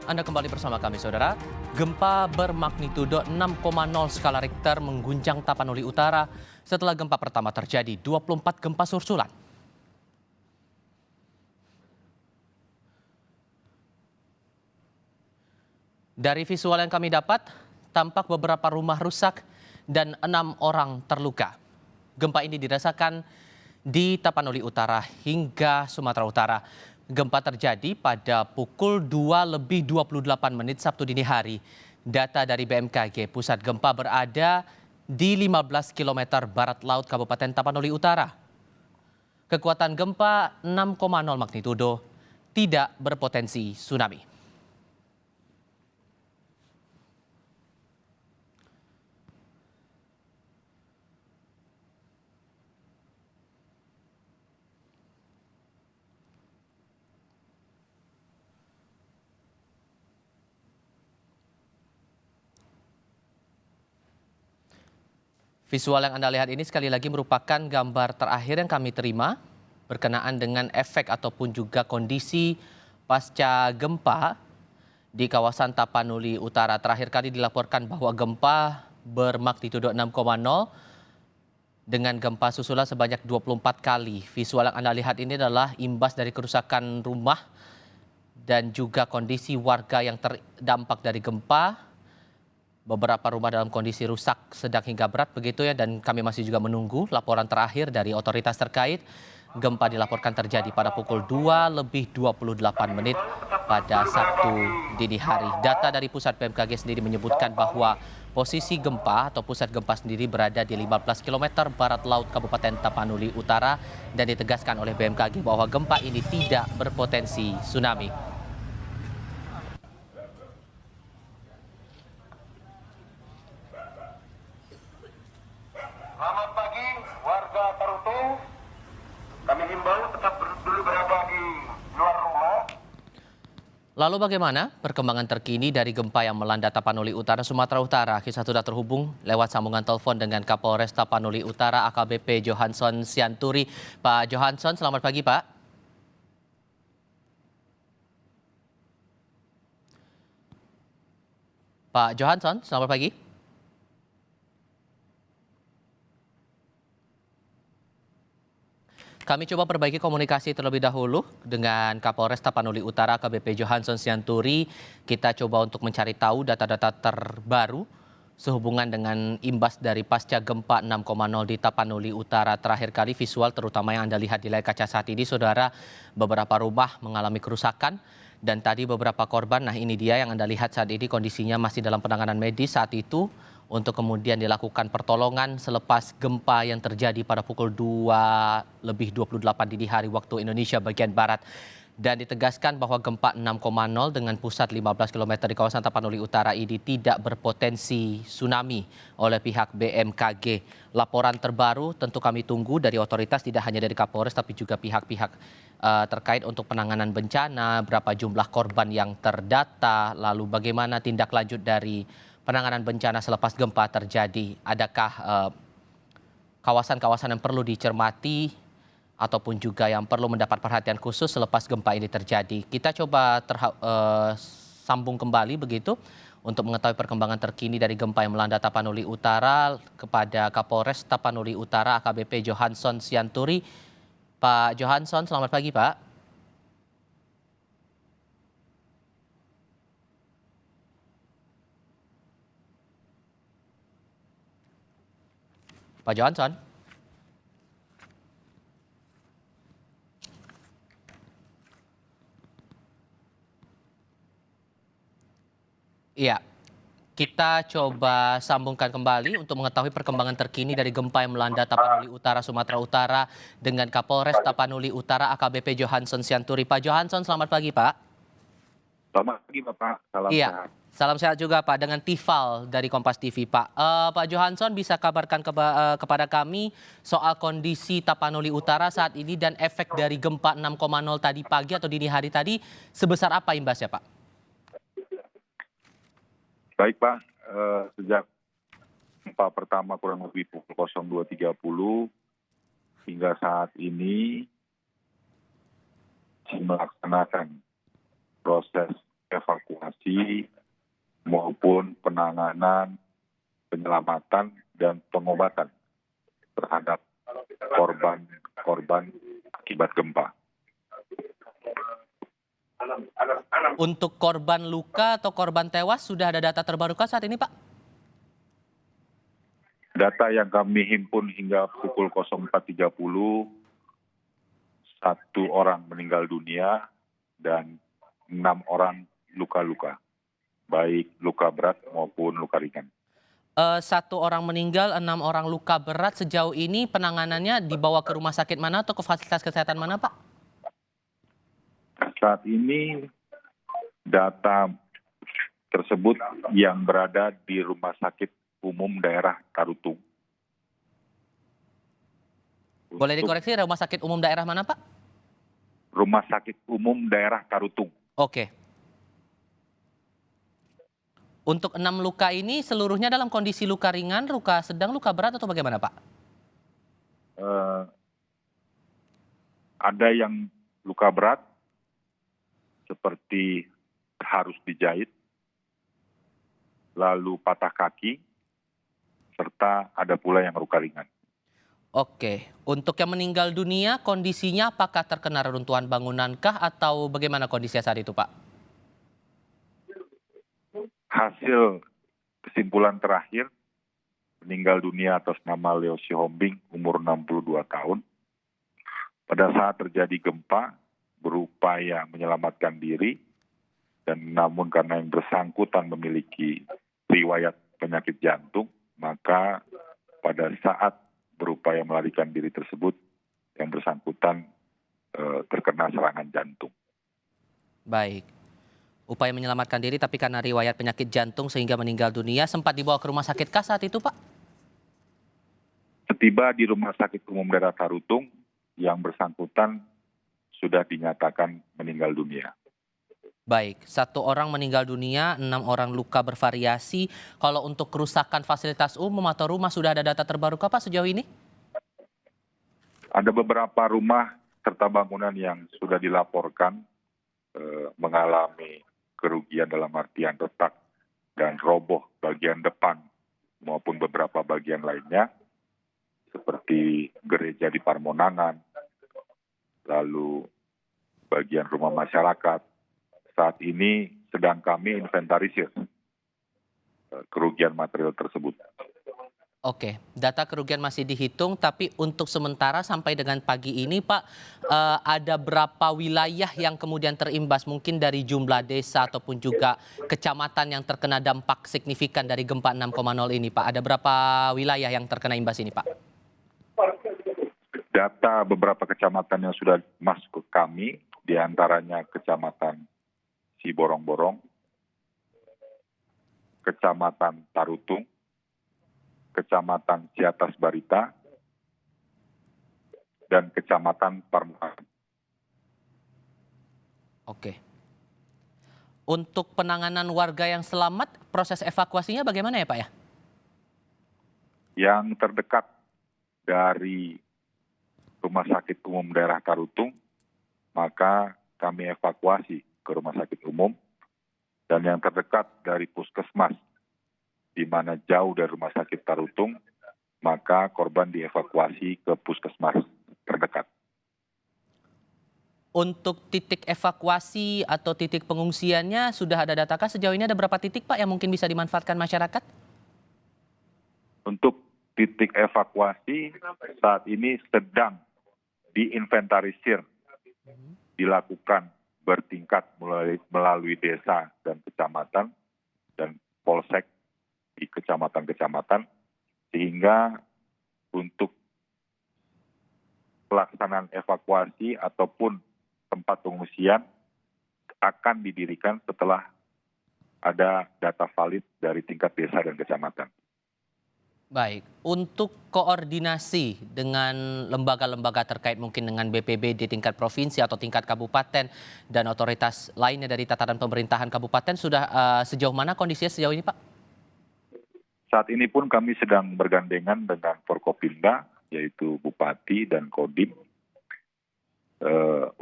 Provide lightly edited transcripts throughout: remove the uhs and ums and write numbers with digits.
Anda kembali bersama kami, Saudara. Gempa bermagnitudo 6,0 skala Richter mengguncang Tapanuli Utara setelah gempa pertama terjadi 24 gempa susulan. Dari visual yang kami dapat, tampak beberapa rumah rusak dan 6 orang terluka. Gempa ini dirasakan di Tapanuli Utara hingga Sumatera Utara. Gempa terjadi pada pukul 2:28 Sabtu dini hari. Data dari BMKG, pusat gempa berada di 15 km barat laut Kabupaten Tapanuli Utara. Kekuatan gempa 6,0 magnitudo, tidak berpotensi tsunami. Visual yang Anda lihat ini sekali lagi merupakan gambar terakhir yang kami terima berkenaan dengan efek ataupun juga kondisi pasca gempa di kawasan Tapanuli Utara. Terakhir kali dilaporkan bahwa gempa bermagnitudo 6,0 dengan gempa susulan sebanyak 24 kali. Visual yang Anda lihat ini adalah imbas dari kerusakan rumah dan juga kondisi warga yang terdampak dari gempa. Beberapa rumah dalam kondisi rusak sedang hingga berat begitu ya, dan kami masih juga menunggu laporan terakhir dari otoritas terkait. Gempa dilaporkan terjadi pada pukul 2:28 pada Sabtu dini hari. Data dari pusat BMKG sendiri menyebutkan bahwa posisi gempa atau pusat gempa sendiri berada di 15 km barat laut Kabupaten Tapanuli Utara, dan ditegaskan oleh BMKG bahwa gempa ini tidak berpotensi tsunami. Selamat pagi warga Tarutu. Kami himbau tetap dulu berada di luar rumah. Lalu bagaimana perkembangan terkini dari gempa yang melanda Tapanuli Utara, Sumatera Utara? Kita sudah terhubung lewat sambungan telepon dengan Kapolres Tapanuli Utara AKBP Johanson Sianturi. Pak Johanson, selamat pagi Pak. Pak Johanson, selamat pagi. Kami coba perbaiki komunikasi terlebih dahulu dengan Kapolres Tapanuli Utara AKBP Johanson Sianturi. Kita coba untuk mencari tahu data-data terbaru sehubungan dengan imbas dari pasca gempa 6,0 di Tapanuli Utara. Terakhir kali visual terutama yang Anda lihat di layar kaca saat ini, Saudara, beberapa rumah mengalami kerusakan dan tadi beberapa korban. Nah, ini dia yang Anda lihat saat ini, kondisinya masih dalam penanganan medis saat itu, untuk kemudian dilakukan pertolongan selepas gempa yang terjadi pada pukul 2:28 dini hari waktu Indonesia bagian Barat. Dan ditegaskan bahwa gempa 6,0 dengan pusat 15 km di kawasan Tapanuli Utara ini tidak berpotensi tsunami oleh pihak BMKG. Laporan terbaru tentu kami tunggu dari otoritas, tidak hanya dari Kapolres tapi juga pihak-pihak terkait untuk penanganan bencana, berapa jumlah korban yang terdata, lalu bagaimana tindak lanjut dari penanganan bencana selepas gempa terjadi. Adakah kawasan-kawasan yang perlu dicermati ataupun juga yang perlu mendapat perhatian khusus selepas gempa ini terjadi? Kita coba sambung kembali begitu untuk mengetahui perkembangan terkini dari gempa yang melanda Tapanuli Utara kepada Kapolres Tapanuli Utara AKBP Johanson Sianturi. Pak Johanson, selamat pagi Pak. Pak Johanson. Iya, kita coba sambungkan kembali untuk mengetahui perkembangan terkini dari gempa yang melanda Tapanuli Utara, Sumatera Utara dengan Kapolres Tapanuli Utara AKBP Johanson Sianturi. Pak Johanson, selamat pagi Pak. Selamat pagi Bapak, salam Iya, sehat. salam sehat juga Pak, dengan Tifal dari Kompas TV Pak. Pak Johanson, bisa kabarkan kepada kami soal kondisi Tapanuli Utara saat ini dan efek dari gempa 6,0 tadi pagi atau dini hari tadi sebesar apa imbasnya Pak? Baik Pak, sejak gempa pertama kurang lebih pukul 02.30 hingga saat ini melaksanakan proses evakuasi penanganan, penyelamatan, dan pengobatan terhadap korban akibat gempa. Untuk korban luka atau korban tewas sudah ada data terbarukah saat ini, Pak? Data yang kami himpun hingga pukul 04.30, 1 orang meninggal dunia dan 6 orang luka-luka, baik luka berat maupun luka ringan. 1 orang meninggal, 6 orang luka berat. Sejauh ini penanganannya dibawa ke rumah sakit mana atau ke fasilitas kesehatan mana, Pak? Saat ini data tersebut yang berada di Rumah Sakit Umum Daerah Tarutung. Boleh dikoreksi, rumah sakit umum daerah mana, Pak? Rumah Sakit Umum Daerah Tarutung. Oke. Untuk 6 luka ini seluruhnya dalam kondisi luka ringan, luka sedang, luka berat atau bagaimana, Pak? Ada yang luka berat seperti harus dijahit, lalu patah kaki, serta ada pula yang luka ringan. Oke. Untuk yang meninggal dunia, kondisinya apakah terkena reruntuhan bangunankah atau bagaimana kondisinya saat itu, Pak? Hasil kesimpulan terakhir, meninggal dunia atas nama Leo Sihombing, umur 62 tahun. Pada saat terjadi gempa, berupaya menyelamatkan diri, dan namun karena yang bersangkutan memiliki riwayat penyakit jantung, maka pada saat berupaya melarikan diri tersebut, yang bersangkutan terkena serangan jantung. Baik. Upaya menyelamatkan diri tapi karena riwayat penyakit jantung sehingga meninggal dunia, sempat dibawa ke rumah sakit kah saat itu, Pak? Setiba di Rumah Sakit Umum Daerah Tarutung, yang bersangkutan sudah dinyatakan meninggal dunia. Baik, 1 orang meninggal dunia, 6 orang luka bervariasi. Kalau untuk kerusakan fasilitas umum atau rumah sudah ada data terbaru Pak sejauh ini? Ada beberapa rumah serta bangunan yang sudah dilaporkan mengalami kerugian dalam artian retak dan roboh bagian depan maupun beberapa bagian lainnya, seperti gereja di Parmonangan, lalu bagian rumah masyarakat. Saat ini sedang kami inventarisir kerugian material tersebut. Oke, data kerugian masih dihitung, tapi untuk sementara sampai dengan pagi ini Pak, ada berapa wilayah yang kemudian terimbas mungkin dari jumlah desa ataupun juga kecamatan yang terkena dampak signifikan dari gempa 6,0 ini Pak? Ada berapa wilayah yang terkena imbas ini Pak? Data beberapa kecamatan yang sudah masuk ke kami, diantaranya Kecamatan Siborong-Borong, Kecamatan Tarutung, Kecamatan Ciatas Barita, dan Kecamatan Parmonangan. Oke. Untuk penanganan warga yang selamat, proses evakuasinya bagaimana ya Pak ya? Yang terdekat dari Rumah Sakit Umum Daerah Tarutung, maka kami evakuasi ke Rumah Sakit Umum, dan yang terdekat dari Puskesmas, di mana jauh dari Rumah Sakit Tarutung, maka korban dievakuasi ke Puskesmas terdekat. Untuk titik evakuasi atau titik pengungsiannya sudah ada datakah sejauh ini ada berapa titik Pak yang mungkin bisa dimanfaatkan masyarakat? Untuk titik evakuasi saat ini sedang diinventarisir, dilakukan bertingkat melalui desa dan kecamatan dan polsek di kecamatan-kecamatan, sehingga untuk pelaksanaan evakuasi ataupun tempat pengungsian akan didirikan setelah ada data valid dari tingkat desa dan kecamatan. Baik, untuk koordinasi dengan lembaga-lembaga terkait mungkin dengan BPBD tingkat provinsi atau tingkat kabupaten dan otoritas lainnya dari tataran pemerintahan kabupaten sudah sejauh mana kondisinya sejauh ini Pak? Saat ini pun kami sedang bergandengan dengan Forkopimda, yaitu Bupati dan Kodim,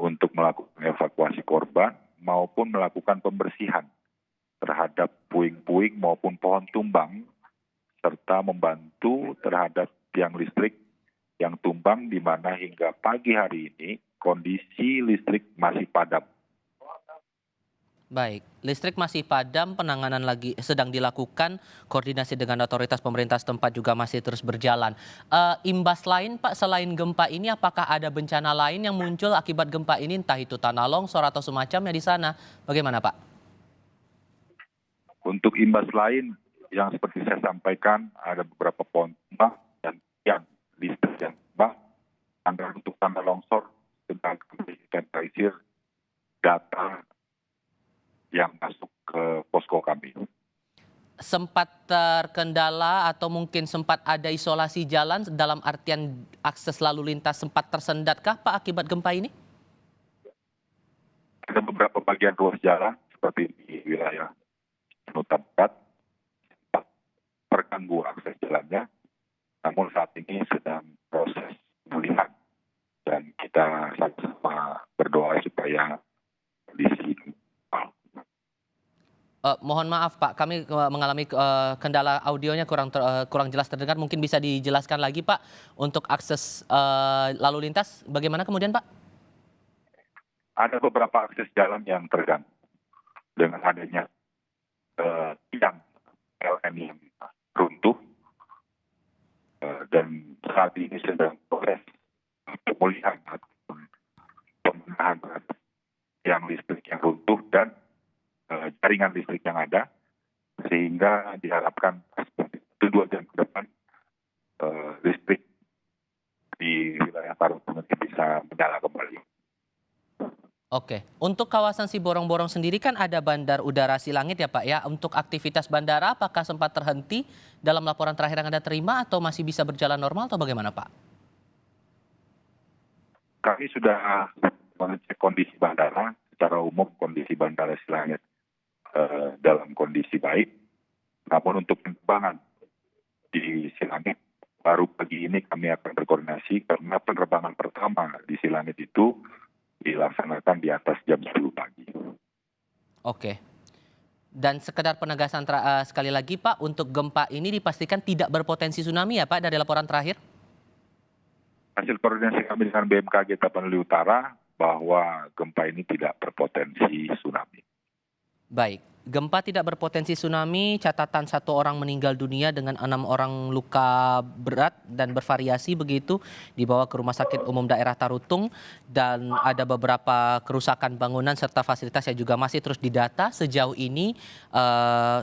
untuk melakukan evakuasi korban maupun melakukan pembersihan terhadap puing-puing maupun pohon tumbang, serta membantu terhadap tiang listrik yang tumbang, di mana hingga pagi hari ini kondisi listrik masih padam. Baik, listrik masih padam, penanganan lagi sedang dilakukan, koordinasi dengan otoritas pemerintah setempat juga masih terus berjalan. Imbas lain Pak, selain gempa ini apakah ada bencana lain yang muncul akibat gempa ini, entah itu tanah longsor atau semacamnya di sana? Bagaimana Pak? Untuk imbas lain yang seperti saya sampaikan, ada beberapa pohon tumbang dan tiang listrik yang tumbang. Anggaran untuk tanah longsor sedang inventarisir data yang masuk ke posko kami. Sempat terkendala atau mungkin sempat ada isolasi jalan dalam artian akses lalu lintas sempat tersendatkah Pak akibat gempa ini? Ada beberapa bagian ruas jalan seperti di wilayah Nusa Barat terganggu akses jalannya, namun saat ini sedang proses pemulihan dan kita sama-sama berdoa supaya kondisi Mohon maaf Pak, kami mengalami kendala audionya kurang jelas terdengar. Mungkin bisa dijelaskan lagi Pak untuk akses lalu lintas. Bagaimana kemudian Pak? ada beberapa akses jalan yang terganggu dengan adanya tiang PLN yang runtuh dan saat ini sedang proses pemulihan ataupun pemenahan tiang listrik yang runtuh dan jaringan listrik yang ada, sehingga diharapkan 2 jam ke depan listrik di wilayah Tarutung bisa menyala kembali. Oke, untuk kawasan Siborong-Borong sendiri kan ada Bandar Udara Silangit ya Pak ya. Untuk aktivitas bandara apakah sempat terhenti dalam laporan terakhir yang Anda terima atau masih bisa berjalan normal atau bagaimana Pak? Kami sudah mengecek kondisi bandara. Secara umum kondisi bandara Silangit dalam kondisi baik. Namun untuk penerbangan di Silangit baru pagi ini kami akan berkoordinasi karena penerbangan pertama di Silangit itu dilaksanakan di atas jam 10 pagi. Oke. Dan sekedar penegasan sekali lagi Pak, untuk gempa ini dipastikan tidak berpotensi tsunami ya Pak dari laporan terakhir? Hasil koordinasi kami dengan BMKG Tapanuli Utara bahwa gempa ini tidak berpotensi tsunami. Baik, gempa tidak berpotensi tsunami, catatan 1 orang meninggal dunia dengan 6 orang luka berat dan bervariasi begitu, dibawa ke Rumah Sakit Umum Daerah Tarutung, dan ada beberapa kerusakan bangunan serta fasilitas yang juga masih terus didata. Sejauh ini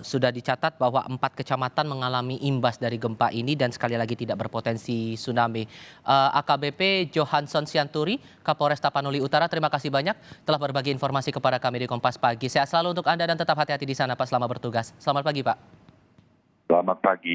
sudah dicatat bahwa 4 kecamatan mengalami imbas dari gempa ini dan sekali lagi tidak berpotensi tsunami. AKBP Johansson Sianturi, Kapolres Tapanuli Utara, terima kasih banyak telah berbagi informasi kepada kami di Kompas Pagi. Sehat selalu untuk Anda dan tetap hati-hati di sana Pak selama bertugas. Selamat pagi Pak. Selamat pagi.